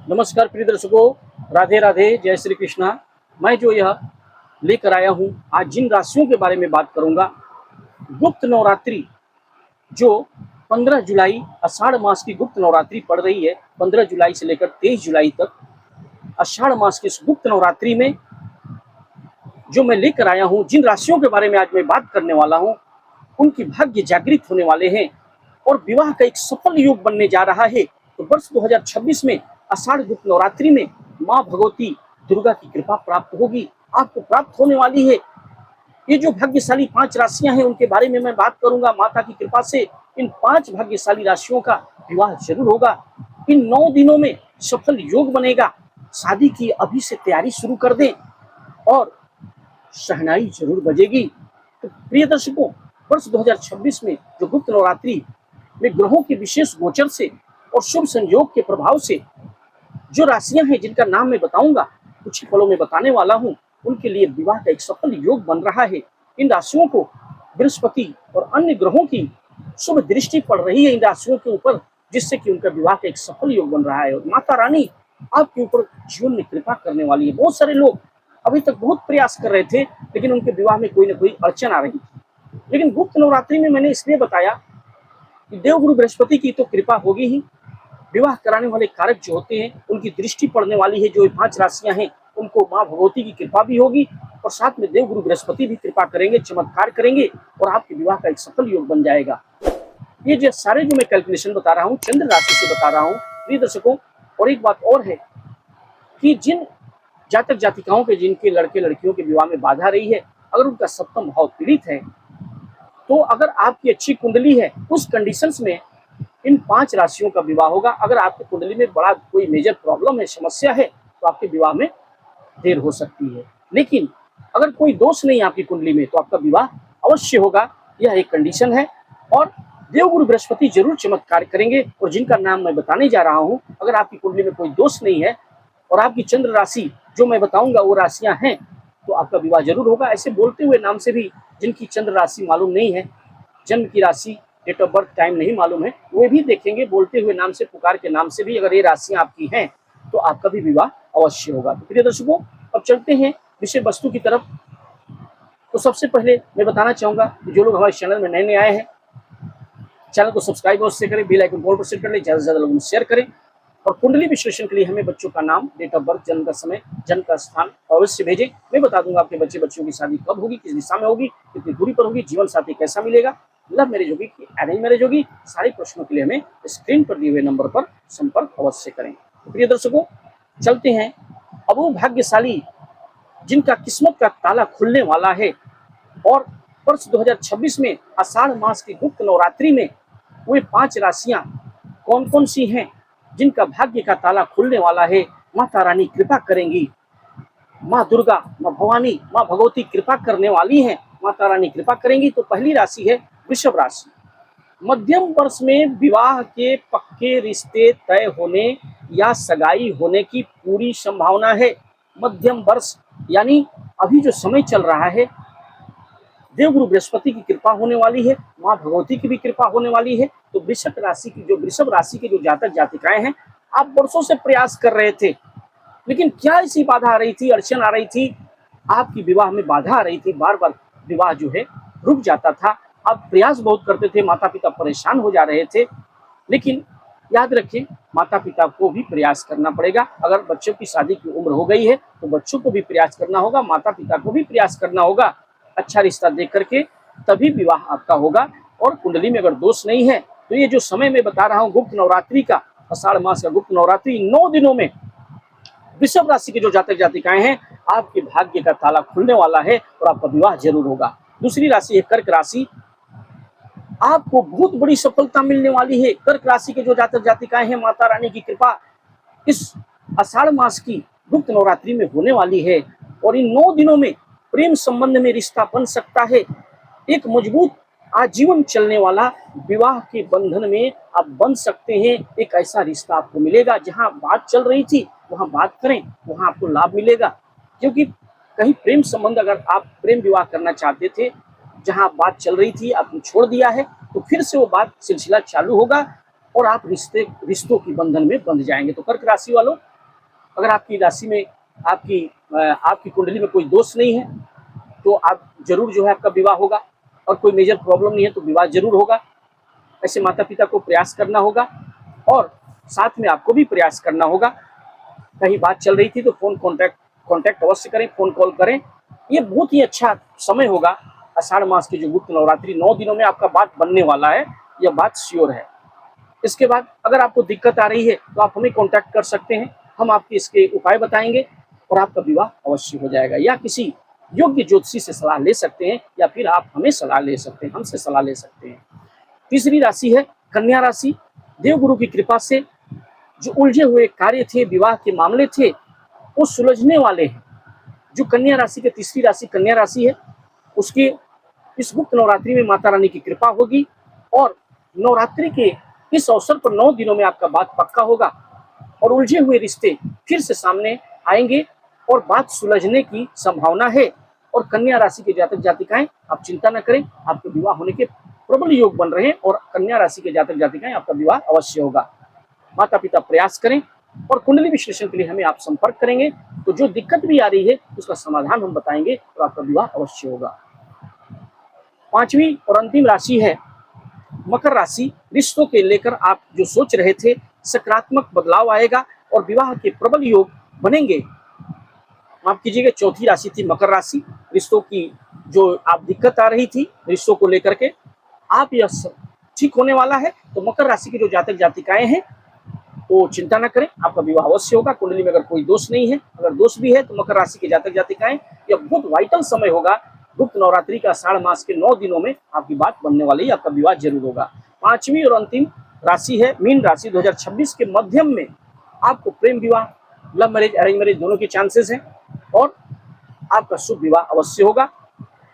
नमस्कार प्रिय दर्शकों, राधे राधे, जय श्री कृष्णा। मैं जो यह लेकर आया हूँ, आज जिन राशियों के बारे में बात करूँगा, गुप्त नवरात्रि जो 15 जुलाई आषाढ़ मास की गुप्त नवरात्रि पड़ रही है। 15 जुलाई से लेकर 23 जुलाई तक आषाढ़ मास की इस गुप्त नवरात्रि में जो मैं लेकर आया हूँ, जिन राशियों के बारे में आज मैं बात करने वाला हूँ, उनकी भाग्य जागृत होने वाले हैं और विवाह का एक सफल योग बनने जा रहा है। तो वर्ष 2026 में आषाढ़ गुप्त नवरात्रि में माँ भगवती दुर्गा की कृपा प्राप्त होगी, आपको प्राप्त होने वाली है। ये जो भाग्यशाली 5 राशियां हैं, उनके बारे में मैं बात करूंगा। माता की कृपा से इन 5 भाग्यशाली राशियों का विवाह जरूर होगा। इन 9 दिनों में सफल योग बनेगा। शादी की अभी से तैयारी शुरू कर दें और शहनाई जरूर बजेगी। तो प्रिय दर्शकों, वर्ष 2026 में जो गुप्त नवरात्रि में ग्रहों के विशेष गोचर से और शुभ संयोग के प्रभाव से जो राशियां हैं, जिनका नाम मैं बताऊंगा, कुछ ही पलों में बताने वाला हूं, उनके लिए विवाह का एक सफल योग बन रहा है। इन राशियों को बृहस्पति और अन्य ग्रहों की शुभ दृष्टि पड़ रही है इन राशियों के ऊपर, जिससे कि उनका विवाह का एक सफल योग बन रहा है। और माता रानी आपके ऊपर जीवन में कृपा करने वाली है। बहुत सारे लोग अभी तक बहुत प्रयास कर रहे थे, लेकिन उनके विवाह में कोई ना कोई अड़चन आ रही थी। लेकिन गुप्त नवरात्रि में मैंने इसलिए बताया कि देवगुरु बृहस्पति की तो कृपा होगी ही, विवाह कराने वाले कारक जो होते हैं, उनकी दृष्टि पड़ने वाली है। जो 5 राशियां हैं, उनको माँ भगवती की कृपा भी होगी और साथ में देवगुरु बृहस्पति भी कृपा करेंगे, चमत्कार करेंगे और आपके विवाह का एक सफल योग बन जाएगा। ये जो सारे जो मैं कैलकुलेशन बता रहा हूँ, चंद्र राशि से बता रहा हूँ प्रिय दर्शकों। और एक बात और है कि जिन जातक जातिकाओं के जिनके लड़के लड़कियों के विवाह में बाधा रही है, अगर उनका सप्तम भाव पीड़ित है, तो अगर आपकी अच्छी कुंडली है, उस कंडीशंस में इन 5 राशियों का विवाह होगा। अगर आपकी कुंडली में बड़ा कोई मेजर प्रॉब्लम है, समस्या है, तो आपके विवाह में देर हो सकती है। लेकिन अगर कोई दोष नहीं है आपकी कुंडली में, तो आपका विवाह अवश्य होगा। यह एक कंडीशन है और देवगुरु बृहस्पति जरूर चमत्कार करेंगे। और जिनका नाम मैं बताने जा रहा हूं, अगर आपकी कुंडली में कोई दोष नहीं है और आपकी चंद्र राशि जो मैं बताऊंगा वो राशियां हैं, तो आपका विवाह जरूर होगा। ऐसे बोलते हुए नाम से भी जिनकी चंद्र राशि मालूम नहीं है, जन्म की राशि, डेट ऑफ बर्थ टाइम नहीं मालूम है, वे भी देखेंगे। बोलते हुए नाम से, पुकार के नाम से भी अगर ये राशियां आपकी हैं, तो आपका भी विवाह अवश्य होगा। तो प्रिय दर्शकों, अब चलते हैं विषय वस्तु की तरफ। तो सबसे पहले मैं बताना चाहूंगा कि जो लोग हमारे चैनल में नए नए आए हैं, चैनल को सब्सक्राइब अवश्य करें, बेल आइकन कॉल पर सेट कर लें, ज्यादा से ज्यादा लोगों को शेयर करें। और कुंडली विश्लेषण के लिए हमें बच्चों का नाम, डेट ऑफ बर्थ, जन्म का समय, जन्म का स्थान अवश्य भेजें। मैं बता दूंगा आपके बच्चों की शादी कब होगी, किस दिशा में होगी, कितनी दूरी पर होगी, जीवन साथी कैसा मिलेगा, लव मैरिज होगी कि अरेंज मैरिज होगी। सारे प्रश्नों के लिए हमें स्क्रीन पर दिए हुए नंबर पर संपर्क अवश्य करें। तो प्रिय दर्शकों, चलते हैं। अब वो भाग्यशाली जिनका किस्मत का ताला खुलने वाला है और वर्ष 2026 में आषाढ़ मास की गुप्त नवरात्रि में वे 5 राशियां कौन कौन सी हैं जिनका भाग्य का ताला खुलने वाला है। माता रानी कृपा करेंगी, माँ दुर्गा, माँ भवानी, माँ भगवती कृपा करने वाली हैं, माता रानी कृपा करेंगी। तो पहली राशि है वृषभ राशि। मध्यम वर्ष में विवाह के पक्के रिश्ते तय होने या सगाई होने की पूरी संभावना है। मध्यम वर्ष यानी अभी जो समय चल रहा है, देवगुरु बृहस्पति की कृपा होने वाली है, माँ भगवती की भी कृपा होने वाली है। तो वृषभ राशि के जो जातक जातिकाएं हैं, आप वर्षों से प्रयास कर रहे थे, लेकिन क्या ऐसी बाधा आ रही थी, अड़चन आ रही थी, आपकी विवाह में बाधा आ रही थी, बार बार विवाह जो है रुक जाता था। आप प्रयास बहुत करते थे, माता पिता परेशान हो जा रहे थे। लेकिन याद रखें, माता पिता को भी प्रयास करना पड़ेगा। अगर बच्चों की शादी की उम्र हो गई है, तो बच्चों को भी प्रयास करना होगा, माता पिता को भी प्रयास करना होगा। अच्छा रिश्ता देख करके तभी विवाह आपका होगा। और कुंडली में अगर दोष नहीं है, तो ये जो समय मैं बता रहा हूँ गुप्त नवरात्रि का, आषाढ़ मास का गुप्त नवरात्रि, 9 दिनों में वृषभ राशि के जो जातक जातिकाएं हैं, आपके भाग्य का ताला खुलने वाला है और आपका विवाह जरूर होगा। दूसरी राशि है कर्क राशि। आपको बहुत बड़ी सफलता मिलने वाली है। कर्क राशि के जो जातक जातिकाएं हैं, माता रानी की कृपा इस आषाढ़ मास की गुप्त नवरात्रि में होने वाली है और इन 9 दिनों में प्रेम संबंध में रिश्ता बन सकता है। एक मजबूत आजीवन चलने वाला विवाह के बंधन में आप बन सकते हैं। एक ऐसा रिश्ता आपको मिलेगा, जहां बात चल रही थी वहां बात करें, वहां आपको लाभ मिलेगा। क्योंकि कहीं प्रेम संबंध, अगर आप प्रेम विवाह करना चाहते थे, जहां बात चल रही थी आपने छोड़ दिया है, तो फिर से वो बात सिलसिला चालू होगा और आप रिश्तों की बंधन में बंध जाएंगे। तो कर्क राशि वालों, अगर आपकी राशि में आपकी कुंडली में कोई दोष नहीं है तो आप जरूर जो है आपका विवाह होगा, और कोई मेजर प्रॉब्लम नहीं है तो विवाह जरूर होगा। ऐसे माता पिता को प्रयास करना होगा और साथ में आपको भी प्रयास करना होगा। कहीं बात चल रही थी तो फोन कांटेक्ट अवश्य करें, फोन कॉल करें। ये बहुत ही अच्छा समय होगा। आषाढ़ मास की जो गुप्त नवरात्रि 9 दिनों में आपका बात बनने वाला है, यह बात श्योर है। इसके बाद अगर आपको दिक्कत आ रही है तो आप हमें कांटेक्ट कर सकते हैं, हम आपके इसके उपाय बताएंगे और आपका विवाह अवश्य हो जाएगा। या किसी योग्य ज्योतिषी से सलाह ले सकते हैं, या फिर आप हमें सलाह ले सकते हैं, हमसे सलाह ले सकते हैं। तीसरी राशि है कन्या राशि। देवगुरु की कृपा से जो उलझे हुए कार्य थे, विवाह के मामले थे, वो सुलझने वाले हैं। जो कन्या राशि की तीसरी राशि कन्या राशि है, उसके इस गुप्त नवरात्रि में माता रानी की कृपा होगी और नवरात्रि के इस अवसर पर 9 दिनों में आपका बात पक्का होगा और उलझे हुए रिश्ते फिर से सामने आएंगे और बात सुलझने की संभावना है। और कन्या राशि के जातक जातिकाएं, आप चिंता न करें, आपके विवाह होने के प्रबल योग बन रहे हैं और कन्या राशि के जातक जातिकाएं आपका विवाह अवश्य होगा। माता पिता प्रयास करें और कुंडली विश्लेषण के लिए हमें आप संपर्क करेंगे तो जो दिक्कत भी आ रही है उसका समाधान हम बताएंगे और आपका विवाह अवश्य होगा। पांचवी और अंतिम राशि है मकर राशि। रिश्तों के लेकर आप जो सोच रहे थे, सकारात्मक बदलाव आएगा और विवाह के प्रबल योग बनेंगे। माफ कीजिएगा, चौथी राशि थी मकर राशि। रिश्तों की जो आप दिक्कत आ रही थी रिश्तों को लेकर के, आप यह ठीक होने वाला है। तो मकर राशि के जो जातक जातिकाएं हैं वो चिंता न करें, आपका विवाह अवश्य होगा। कुंडली में अगर कोई दोष नहीं है, अगर दोष भी है तो मकर राशि के जातक जातिकाएं, यह बहुत वाइटल समय होगा। गुप्त नवरात्रि का आषाढ़ मास के 9 दिनों में आपकी बात बनने वाली है, आपका विवाह जरूर होगा। पांचवी और अंतिम राशि है मीन राशि। 2026 के मध्यम में आपको प्रेम विवाह, लव मैरिज, अरेंज मैरिज दोनों के चांसेस हैं और आपका शुभ विवाह अवश्य होगा।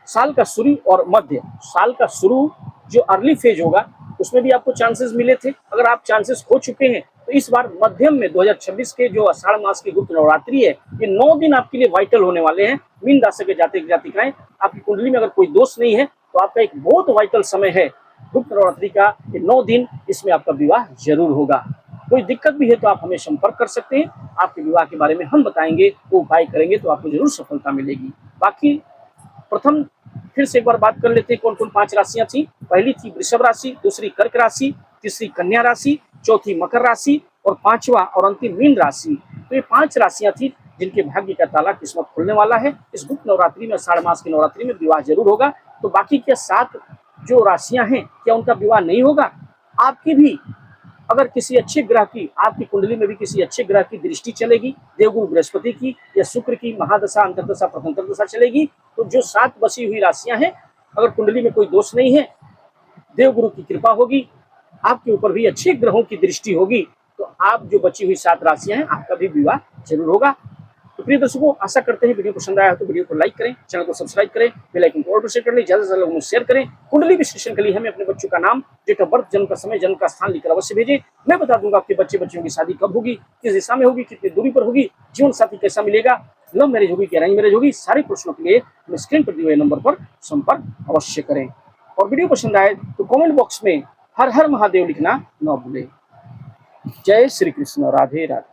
साल का शुरू और मध्य, साल का शुरू जो अर्ली फेज होगा उसमें भी आपको चांसेस मिले थे, अगर आप चांसेस खो चुके हैं तो इस बार मध्यम में 2026 के जो आषाढ़ मास की गुप्त नवरात्रि है, ये 9 दिन आपके लिए वाइटल होने वाले हैं। मीन राशि के जातक जातिकाएं, आपकी कुंडली में अगर कोई दोष नहीं है तो आपका एक बहुत वाइटल समय है गुप्त नवरात्रि का। ये 9 दिन, इसमें आपका विवाह जरूर होगा। कोई दिक्कत भी है तो आप हमें संपर्क कर सकते हैं, आपके विवाह के बारे में हम बताएंगे, वो उपाय करेंगे तो आपको जरूर सफलता मिलेगी। बाकी प्रथम फिर से एक बार बात कर लेते हैं कौन कौन 5 राशियां थी। पहली थी वृषभ राशि, दूसरी कर्क राशि, तीसरी कन्या राशि, चौथी मकर राशि और पांचवा और अंतिम मीन राशि। तो ये 5 राशियां थी जिनके भाग्य का ताला किस्मत खुलने वाला है। इस गुप्त नवरात्रि में, आषाढ़ मास की नवरात्रि में विवाह जरूर होगा। तो बाकी के 7 जो राशियां हैं, क्या उनका विवाह नहीं होगा? आपकी भी अगर किसी अच्छे ग्रह की, आपकी कुंडली में भी किसी अच्छे ग्रह की दृष्टि चलेगी, देवगुरु बृहस्पति की या शुक्र की महादशा, अंतर्दशा, प्रथम दशा चलेगी, तो जो 7 बसी हुई राशियां हैं, अगर कुंडली में कोई दोष नहीं है, देवगुरु की कृपा होगी, आपके ऊपर भी अच्छे ग्रहों की दृष्टि होगी, तो आप जो बची हुई 7 राशियां हैं, आपका भी विवाह जरूर होगा। तो प्रिय दर्शकों, आशा करते हैं वीडियो पसंद आया हो तो वीडियो को लाइक करें, चैनल को सब्सक्राइब करें, बेल आइकन को ऑल पर सेट कर लें, ज्यादा से ज्यादा लोगों को शेयर करें। कुंडली विश्लेषण के लिए हमें अपने बच्चों का नाम, डेट ऑफ बर्थ, जन्म का समय, जन्म का स्थान लिखकर अवश्य भेजें। मैं बता दूंगा आपके बच्चों की शादी कब होगी, किस दिशा में होगी, कितनी दूरी पर होगी, जीवन साथी कैसा मिलेगा, लव मैरिज होगी कि अरेंज मैरिज होगी। सारे प्रश्नों के लिए हमें स्क्रीन पर दिए हुए नंबर पर संपर्क अवश्य करें। और वीडियो पसंद आए तो कमेंट बॉक्स में हर हर महादेव लिखना न भूलें। जय श्री कृष्ण, राधे राधे।